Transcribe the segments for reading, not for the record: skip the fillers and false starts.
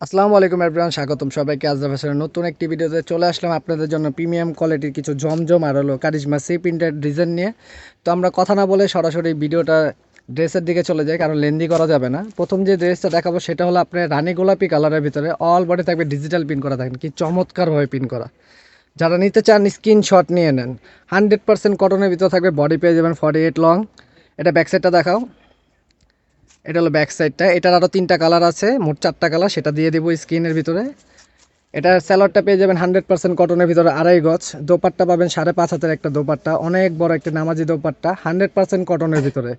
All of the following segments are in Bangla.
আসসালামু আলাইকুম এভরিওয়ান, স্বাগতম সবাইকে আজরাফ হাসানের নতুন একটি ভিডিওতে চলে আসলাম আপনাদের জন্য প্রিমিয়াম কোয়ালিটির কিছু জমজম আর হলো কারিজমা সি প্রিন্টেড ডিজাইন নিয়ে। তো আমরা কথা না বলে সরাসরি ভিডিওটা ড্রেসের দিকে চলে যাই, কারণ লেন্দি করা যাবে না। প্রথম যে ড্রেসটা দেখাবো সেটা হলো আপনার রানী গোলাপি কালারের ভিতরে অল বডি থাকবে ডিজিটাল প্রিন্ট করা, থাকেন কি চমৎকারভাবে প্রিন্ট করা। যারা নিতে চান স্ক্রিনশট নিয়ে নেন। 100% কটনের ভিতরে থাকবে, বডি পেয়ে যাবেন 48 লং। এটা ব্যাক সাইডটা দেখাও। এটা হলো ব্যাক সাইডটা, এটার আরও 3টা কালার আছে, মোট 4টা কালার, সেটা দিয়ে দেবো স্ক্রিনের ভিতরে। এটা স্যালোয়ারটা পেয়ে যাবেন 100% কটনের ভিতরে, 2.5 গজ। দোপাট্টা পাবেন 5.5 হাতের একটা দোপাট্টা, অনেক বড় একটা নামাজি দোপাট্টা, 100% কটনের ভিতরে।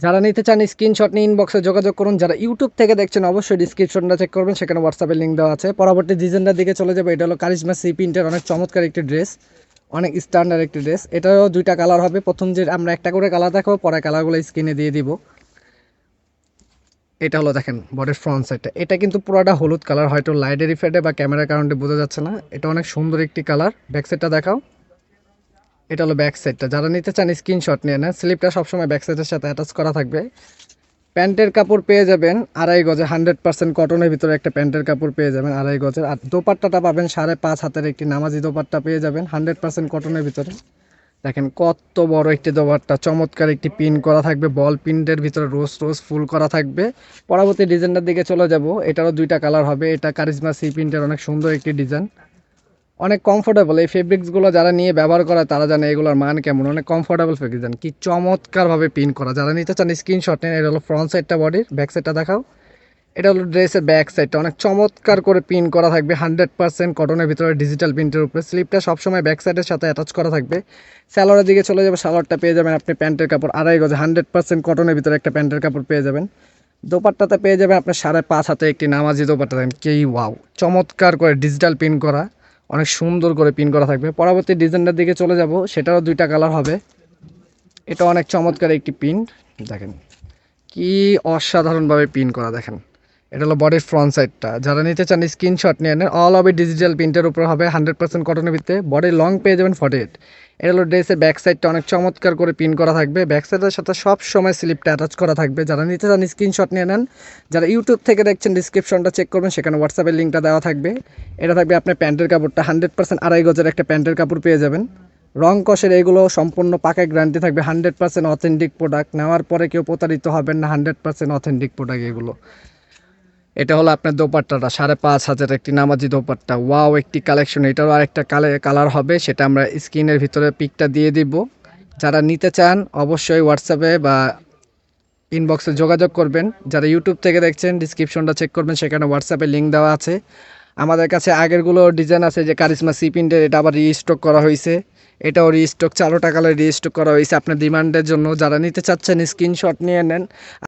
যারা নিতে চান স্ক্রিনশট নিয়ে ইনবক্সে যোগাযোগ করুন। যারা ইউটিউব থেকে দেখছেন অবশ্যই ডিসক্রিপশনটা চেক করবেন, সেখানে হোয়াটসঅ্যাপের লিঙ্ক দেওয়া আছে। পরবর্তী ডিজাইনটার দিকে চলে যাবে। এটা হলো কারিজমা সি প্রিন্টের অনেক চমৎকার একটি ড্রেস, অনেক স্ট্যান্ডার্ড একটি ড্রেস। এটারও 2টা কালার হবে। প্রথম যে আমরা একটা করে কালার দেখাবো, পরে কালারগুলো স্ক্রিনে দিয়ে দিব। এটা হলো দেখেন বডির ফ্রন্ট সাইডটা, এটা কিন্তু পুরোটা হলুদ কালার, হয়তো লাইটের ইফেক্টে বা ক্যামেরার কারণে বোঝা যাচ্ছে না। এটা অনেক সুন্দর একটি কালার। ব্যাক সাইডটা দেখাও। এটা হলো ব্যাক সাইডটা, যারা নিতে চান স্ক্রিনশট নিয়ে নেন। স্লিপটা সবসময় ব্যাক সাইডের সাথে অ্যাটাচ করা থাকবে। প্যান্টের কাপড় পেয়ে যাবেন 2.5 গজে, 100% কটনের ভিতরে একটা প্যান্টের কাপড় পেয়ে যাবেন 2.5 গজের। আর দোপাট্টাটা পাবেন 5.5 হাতের একটি নামাজি দোপাট্টা পেয়ে যাবেন 100% কটনের ভিতরে। দেখেন কত বড় একটি দোপাট্টা, চমৎকার একটি পিন করা থাকবে, বল প্রিন্টের ভিতরে রোজ রোজ ফুল করা থাকবে। পরবর্তী ডিজাইনটার দিকে চলে যাব। এটারও 2টা কালার হবে। এটা কারিজমা সি প্রিন্টের অনেক সুন্দর একটি ডিজাইন, অনেক কমফোর্টেবল। এই ফেব্রিক্সগুলো যারা নিয়ে ব্যবহার করে তারা জানে এগুলোর মান কেমন। অনেক কমফোর্টেবল ফেব্রিক, জান কি চমৎকারভাবে পিন করা। যারা নিতে চান স্ক্রিনশট নেন। এটা হলো ফ্রন্ট সাইডটা বডির, ব্যাক সাইডটা দেখাও। এটা হলো ড্রেসের ব্যাক সাইডটা, অনেক চমৎকার করে পিন করা থাকবে 100% কটনের ভিতরে ডিজিটাল প্রিন্টের উপরে। স্লিপটা সবসময় ব্যাক সাইডের সাথে অ্যাটাচ করা থাকবে। স্যালোয়ারের দিকে চলে যাবে। স্যালোয়ারটা পেয়ে যাবেন আপনি প্যান্টের কাপড় 2.5 গজে, 100% কটনের ভিতরে একটা প্যান্টের কাপড় পেয়ে যাবেন। দোপাট্টাতে পেয়ে যাবেন আপনার 5.5 হাতে একটি নামাজি দোপাট্টা, দেখেন কি ওয়াও, চমৎকার করে ডিজিটাল পিন করা, অনেক সুন্দর করে পিন করা থাকবে। পরবর্তী ডিজাইনটার দিকে চলে যাব। সেটারও 2টা কালার হবে। এটা অনেক চমৎকার একটি পিন, দেখেন কি অসাধারণভাবে পিন করা। দেখেন এটা হলো বডির ফ্রন্ট সাইডটা। যারা নিতে চান স্ক্রিনশট নিয়ে নেন। অল ওভার ডিজিটাল প্রিন্টের উপর হবে, 100% কটনের ভিতরে। বডির লং পেয়ে যাবেন 48। এটা হলো ড্রেসের ব্যাক সাইডটা, অনেক চমৎকার করে পিন করা থাকবে। ব্যাক সাইডের সাথে সব সময় স্লিপটা অ্যাটাচ করা থাকবে। যারা নিতে চান স্ক্রিনশট নিয়ে নেন। যারা ইউটিউব থেকে দেখছেন ডিসক্রিপশনটা চেক করবেন, সেখানে হোয়াটসঅ্যাপের লিঙ্কটা দেওয়া থাকবে। এটা থাকবে আপনার প্যান্টের কাপড়টা 100% 2.5 গজের একটা প্যান্টের কাপড় পেয়ে যাবেন। রং কষের এগুলো সম্পূর্ণ পাকায় গ্যারান্টি থাকবে, 100% অথেন্টিক প্রোডাক্ট। নেওয়ার পরে কেউ প্রতারিত হবেন না, 100% অথেন্টিক প্রোডাক্ট এগুলো। এটা হলো আপনার দোপাট্টাটা 5.5 হাজার একটি নামাজি দোপাট্টা, ওয়াও একটি কালেকশন। এটারও আরেকটা কালার হবে, সেটা আমরা স্ক্রিনের ভিতরে পিকটা দিয়ে দিব। যারা নিতে চান অবশ্যই হোয়াটসঅ্যাপে বা ইনবক্সে যোগাযোগ করবেন। যারা ইউটিউব থেকে দেখছেন ডিসক্রিপশনটা চেক করবেন, সেখানে হোয়াটসঅ্যাপে লিঙ্ক দেওয়া আছে। আমাদের কাছে আগেরগুলো ডিজাইন আছে, যে কারিজমা সি প্রিন্টের, এটা আবার রিস্টক করা হয়েছে। এটাও রিস্টক, 4টা কালার রিস্টক করা হয়েছে আপনার ডিমান্ডের জন্য। যারা নিতে চাচ্ছেন স্ক্রিনশট নিয়ে নেন।